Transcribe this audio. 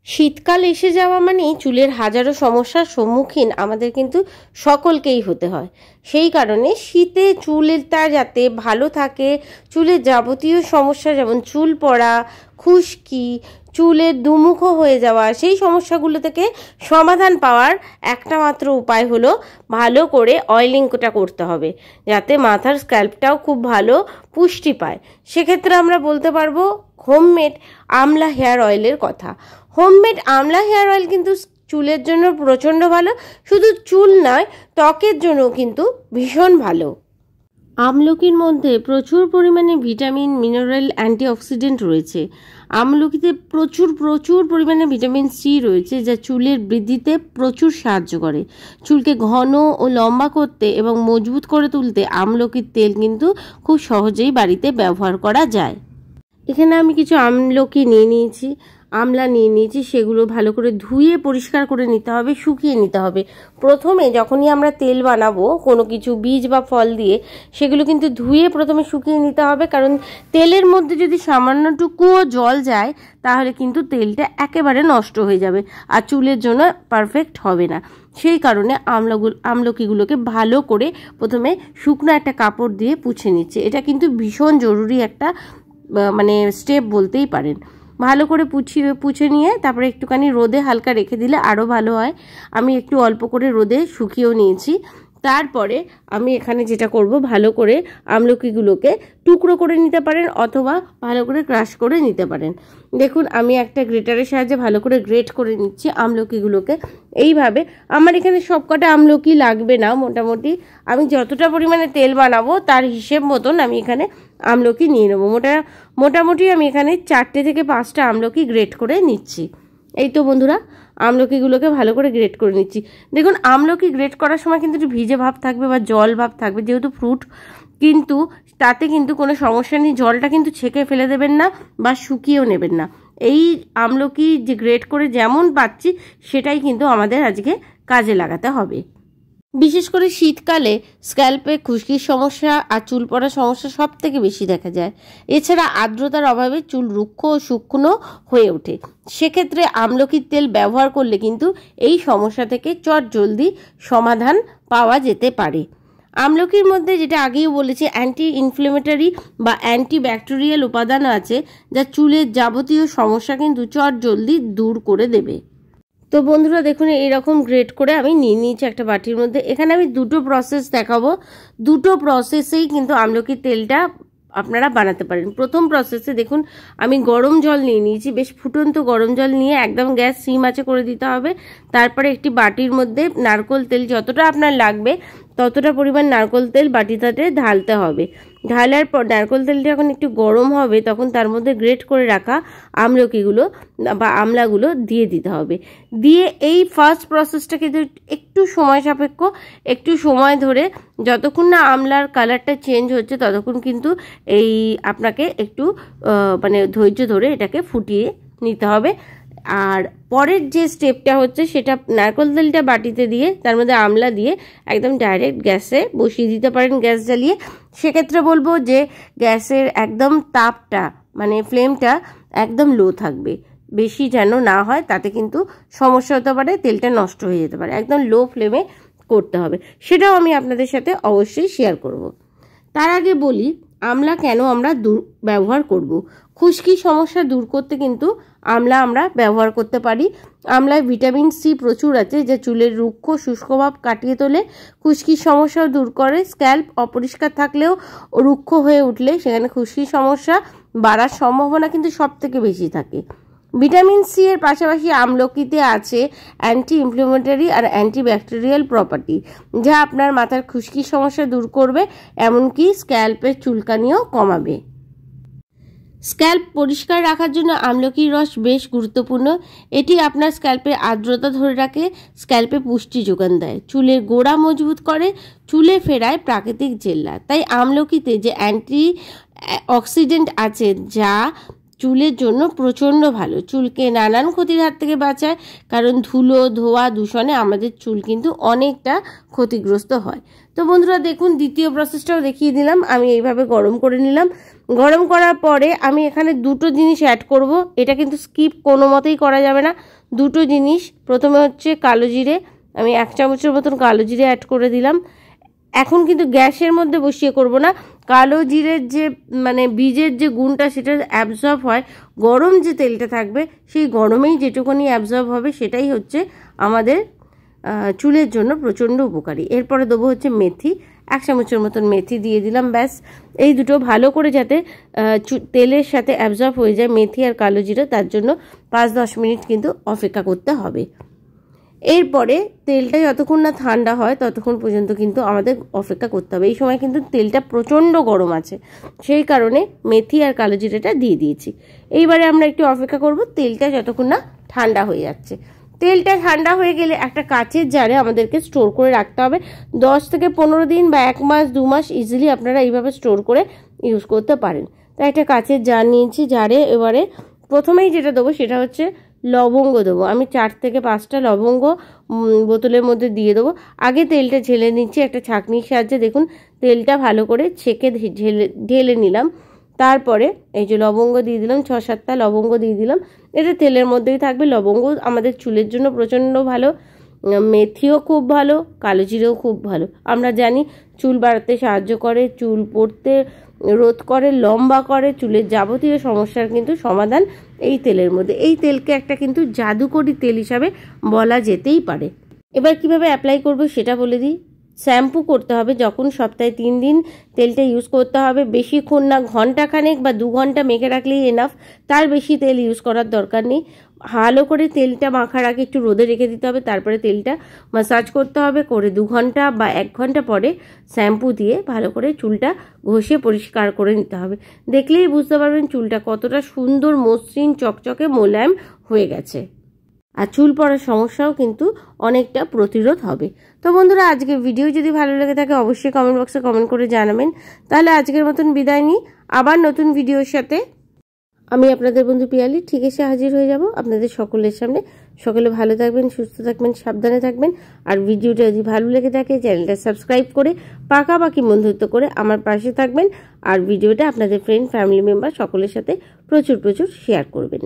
শীতকাল এসে যাওয়া মানেই চুলের হাজারো সমস্যার সম্মুখীন আমাদের কিন্তু সকলকেই হতে হয়। সেই কারণে শীতে চুলটা যাতে ভালো থাকে, চুলের যাবতীয় সমস্যা যেমন চুল পড়া, খুশকি, চুলের দুমুখো হয়ে যাওয়া, সেই সমস্যাগুলো থেকে সমাধান পাওয়ার একটা মাত্র উপায় হলো ভালো করে অয়েলিংটা করতে হবে, যাতে মাথার স্ক্যাল্পটাও খুব ভালো পুষ্টি পায়। সেক্ষেত্রে আমরা বলতে পারবো হোমমেড আমলা হেয়ার অয়েলের কথা। হোমমেড আমলা হেয়ার অয়েল কিন্তু চুলের জন্য প্রচণ্ড ভালো, শুধু চুল নয় ত্বকের জন্য কিন্তু ভীষণ ভালো। আমলকির মধ্যে প্রচুর পরিমাণে ভিটামিন, মিনারেল, অ্যান্টিঅক্সিডেন্ট রয়েছে। আমলকিতে প্রচুর পরিমাণে ভিটামিন সি রয়েছে, যা চুলের বৃদ্ধিতে প্রচুর সাহায্য করে। চুলকে ঘন ও লম্বা করতে এবং মজবুত করে তুলতে আমলকির তেল কিন্তু খুব সহজেই বাড়িতে ব্যবহার করা যায়। এখানে আমি কিছু আমলকি নিয়ে নিয়েছি, আমলা নিয়ে নিয়েছি, সেগুলো ভালো করে ধুয়ে পরিষ্কার করে নিতে হবে, শুকিয়ে নিতে হবে। প্রথমে যখনই আমরা তেল বানাবো কোনো কিছু বীজ বা ফল দিয়ে, সেগুলো কিন্তু ধুয়ে প্রথমে শুকিয়ে নিতে হবে, কারণ তেলের মধ্যে যদি সামান্যটুকুও জল যায় তাহলে কিন্তু তেলটা একেবারে নষ্ট হয়ে যাবে আর চুলের জন্য পারফেক্ট হবে না। সেই কারণে আমলকিগুলোকে ভালো করে প্রথমে শুকনো একটা কাপড় দিয়ে পুছে নিচ্ছে। এটা কিন্তু ভীষণ জরুরি একটা স্টেপ বলতেই পারেন। ভালো করে পুছে নিয়ে তারপরে একটুখানি রোদে হালকা রেখে দিলে আরও ভালো হয়। আমি একটু অল্প করে রোদে শুকিয়েও নিয়েছি। তারপরে আমি এখানে যেটা করব, ভালো করে আমলকিগুলোকে টুকরো করে নিতে পারেন অথবা ভালো করে ক্রাশ করে নিতে পারেন। দেখুন আমি একটা গ্রেটারের সাহায্যে ভালো করে গ্রেট করে নিচ্ছি আমলকিগুলোকে। এইভাবে আমার এখানে সবকটা আমলকি লাগবে না, মোটামুটি আমি যতটা পরিমাণে তেল বানাবো তার হিসেব মতন আমি এখানে আমলকি নিয়ে নেবো। মোটামুটি আমি এখানে 4 থেকে 5টা আমলকি গ্রেট করে নিচ্ছি। এই তো বন্ধুরা, আমলকিগুলোকে ভালো করে গ্রেট করে নিচ্ছি। দেখুন আমলকি গ্রেট করার সময় কিন্তু একটু ভিজে ভাব থাকবে বা জল ভাব থাকবে, যেহেতু ফ্রুট, কিন্তু তাতে কিন্তু কোনো সমস্যা নেই। জলটা কিন্তু ছেঁকে ফেলে দেবেন না বা শুকিয়েও নেবেন না। এই আমলকি যে গ্রেট করে যেমন পাচ্ছি সেটাই কিন্তু আমাদের আজকে কাজে লাগাতে হবে। বিশেষ করে শীতকালে স্ক্যাল্পে খুশকির সমস্যা আর চুল পড়ার সমস্যা সব থেকে বেশি দেখা যায়। এছাড়া আর্দ্রতার অভাবে চুল রুক্ষ ও শুকনো হয়ে ওঠে। সেক্ষেত্রে আমলকির তেল ব্যবহার করলে কিন্তু এই সমস্যা থেকে চটজলদি সমাধান পাওয়া যেতে পারে। আমলকির মধ্যে যেটা আগেই বলেছি অ্যান্টি ইনফ্লেমেটরি বা অ্যান্টিব্যাকটেরিয়াল উপাদান আছে, যা চুলের যাবতীয় সমস্যা কিন্তু চটজলদি দূর করে দেবে। তো বন্ধুরা দেখুন এইরকম গ্রেট করে আমি নিয়ে নিয়েছি একটা বাটির মধ্যে। এখানে আমি দুটো প্রসেস দেখাবো, দুটো প্রসেসেই কিন্তু আমলকির তেলটা আপনারা বানাতে পারেন। প্রথম প্রসেসে দেখুন আমি গরম জল নিয়ে নিয়েছি, বেশ ফুটন্ত গরম জল নিয়ে একদম গ্যাস সিম আঁচে করে দিতে হবে। তারপরে একটি বাটির মধ্যে নারকেল তেল যতটা আপনার লাগবে ততটা পরিমাণ নারকেল তেল বাটিটাতে ঢালতে হবে। ঢালার পর নারকেল তেলটা যখন একটু গরম হবে তখন তার মধ্যে গ্রেট করে রাখা আমলকিগুলো বা আমলাগুলো দিয়ে দিতে হবে। দিয়ে এই ফার্স্ট প্রসেসটা কিন্তু একটু সময় সাপেক্ষ, একটু সময় ধরে যতক্ষণ না আমলার কালারটা চেঞ্জ হচ্ছে ততক্ষণ কিন্তু এই আপনাকে একটু ধৈর্য ধরে এটাকে ফুটিয়ে নিতে হবে। আর পরের যে স্টেপটা হচ্ছে সেটা নারকেল তেলটা বাটিতে দিয়ে তার মধ্যে আমলা দিয়ে একদম ডাইরেক্ট গ্যাসে বসিয়ে দিতে পারেন, গ্যাস জ্বালিয়ে। সেক্ষেত্রে বলবো যে গ্যাসের একদম তাপটা ফ্লেমটা একদম লো থাকবে, বেশি যেন না হয়, তাতে কিন্তু সমস্যা হতে পারে, তেলটা নষ্ট হয়ে যেতে পারে। একদম লো ফ্লেমে করতে হবে, সেটাও আমি আপনাদের সাথে অবশ্যই শেয়ার করব। তার আগে বলি আমলা কেন আমরা ব্যবহার করব। খুশকির সমস্যা দূর করতে কিন্তু আমলা আমরা ব্যবহার করতে পারি। আমলায় ভিটামিন সি প্রচুর আছে, যা চুলের রুক্ষ শুষ্কভাব কাটিয়ে তোলে, খুশকির সমস্যাও দূর করে। স্ক্যাল্প অপরিষ্কার থাকলেও রুক্ষ হয়ে উঠলে সেখানে খুশকির সমস্যা বাড়ার সম্ভাবনা কিন্তু সব থেকে বেশি থাকে। ভিটামিন সি এর পাশাপাশি আমলকিতে আছে অ্যান্টি ইনফ্লেমেটরি আর অ্যান্টিব্যাকটেরিয়াল প্রপার্টি, যা আপনার মাথার খুশকির সমস্যা দূর করবে, এমনকি স্ক্যাল্পের চুলকানিও কমাবে। স্ক্যাল্প পরিষ্কার রাখার জন্য আমলকির রস বেশ গুরুত্বপূর্ণ। এটি আপনার স্ক্যাল্পের আর্দ্রতা ধরে রাখে, স্ক্যাল্পে পুষ্টি যোগান দেয়, চুলের গোড়া মজবুত করে, চুলে ফেরায় প্রাকৃতিক জেল্লা। তাই আমলকিতে যে অ্যান্টি অক্সিডেন্ট আছে যা চুলের জন্য প্রচণ্ড ভালো, চুলকে নানান ক্ষতির হাত থেকে বাঁচায়। কারণ ধুলো, ধোয়া, দূষণে আমাদের চুল কিন্তু অনেকটা ক্ষতিগ্রস্ত হয়। তো বন্ধুরা দেখুন, দ্বিতীয় প্রসেসটাও দেখিয়ে দিলাম। আমি এইভাবে গরম করে নিলাম। গরম করার পরে আমি এখানে দুটো জিনিস অ্যাড করব, এটা কিন্তু স্কিপ কোনো মতেই করা যাবে না। দুটো জিনিস, প্রথমে হচ্ছে কালো জিরে, আমি 1 চামচের মতন কালো জিরে অ্যাড করে দিলাম। এখন কিন্তু গ্যাসের মধ্যে বসিয়ে করব না, কালো জিরের যে মানে বীজের যে গুণটা সেটা অ্যাবজর্ব হয়, গরম যে তেলটা থাকবে সেই গরমেই যেটুকুনি অ্যাবজর্ব হবে সেটাই হচ্ছে আমাদের চুলের জন্য প্রচণ্ড উপকারী। এরপরে দেবো হচ্ছে মেথি, 1 চামচের মতন মেথি দিয়ে দিলাম। ব্যাস, এই দুটো ভালো করে যাতে তেলের সাথে অ্যাবজর্ব হয়ে যায় মেথি আর কালো জিরে, তার জন্য 5-10 মিনিট কিন্তু অপেক্ষা করতে হবে। এরপরে তেলটা যতক্ষণ না ঠান্ডা হয় ততক্ষণ পর্যন্ত কিন্তু আমাদের অপেক্ষা করতে হবে। এই সময় কিন্তু তেলটা প্রচণ্ড গরম আছে, সেই কারণে মেথি আর কালো জিরেটা দিয়ে দিয়েছি। এইবারে আমরা একটু অপেক্ষা করব তেলটা যতক্ষণ না ঠান্ডা হয়ে যাচ্ছে। তেলটা ঠান্ডা হয়ে গেলে একটা কাচের জারে আমাদেরকে স্টোর করে রাখতে হবে। 10 থেকে 15 দিন বা 1 মাস 2 মাস ইজিলি আপনারা এইভাবে স্টোর করে ইউজ করতে পারেন। তাই একটা কাচের জার নিয়েছি। জারে এবারে প্রথমেই যেটা দেবো সেটা হচ্ছে লবঙ্গ দেবো। আমি 4 থেকে 5টা লবঙ্গ বোতলের মধ্যে দিয়ে দেবো। আগে তেলটা ঢেলে নিচ্ছি একটা ছাঁকনির সাহায্যে। দেখুন তেলটা ভালো করে ছেঁকে ঢেলে নিলাম। তারপরে এই যে লবঙ্গ দিয়ে দিলাম, 6-7টা লবঙ্গ দিয়ে দিলাম। এটা তেলের মধ্যেই থাকবে। লবঙ্গ আমাদের চুলের জন্য প্রচণ্ড ভালো, মেথিও খুব ভালো, কালো জিরেও খুব ভালো। আমরা জানি চুল বাড়াতে সাহায্য করে, চুল পড়তে রোধ করে, লম্বা করে, চুলের যাবতীয় সমস্যার কিন্তু সমাধান এই তেলের মধ্যে। এই তেলকে একটা কিন্তু জাদুকরি তেল হিসাবে বলা যেতেই পারে। এবার কিভাবে অ্যাপ্লাই করব সেটা বলে দিই। শ্যাম্পু করতে হবে যখন সপ্তাহে 3 দিন তেলটা ইউজ করতে হবে। বেশিক্ষণ না, ঘন্টাখানেক বা 2 ঘন্টা মেখে রাখলেই এনাফ, তার বেশি তেল ইউজ করার দরকার নেই। ভালো করে তেলটা মাখার আগে একটু রোদে রেখে দিতে হবে, তারপরে তেলটা ম্যাসাজ করতে হবে। করে 2 ঘন্টা বা 1 ঘন্টা পরে শ্যাম্পু দিয়ে ভালো করে চুলটা ঘষে পরিষ্কার করে নিতে হবে। দেখলেই বুঝতে পারবেন চুলটা কতটা সুন্দর, মসৃণ, চকচকে, মোলায়েম হয়ে গেছে। আর চুল পড়ার সমস্যাও কিন্তু অনেকটা প্রতিরোধ হবে। তো বন্ধুরা, আজকের ভিডিও যদি ভালো লেগে থাকে অবশ্যই কমেন্ট বক্সে কমেন্ট করে জানাবেন। তাহলে আজকের মতন বিদায় নিই, আবার নতুন ভিডিওর সাথে আমি আপনাদের বন্ধু পিয়ালি ঠিক এসে হাজির হয়ে যাব আপনাদের সকলের সামনে। সকলে ভালো থাকবেন, সুস্থ থাকবেন, সাবধানে থাকবেন। আর ভিডিওটা যদি ভালো লেগে থাকে চ্যানেলটা সাবস্ক্রাইব করে পাকাপাকি বন্ধুত্ব করে আমার পাশে থাকবেন। আর ভিডিওটা আপনাদের ফ্রেন্ড, ফ্যামিলি মেম্বার সকলের সাথে প্রচুর শেয়ার করবেন।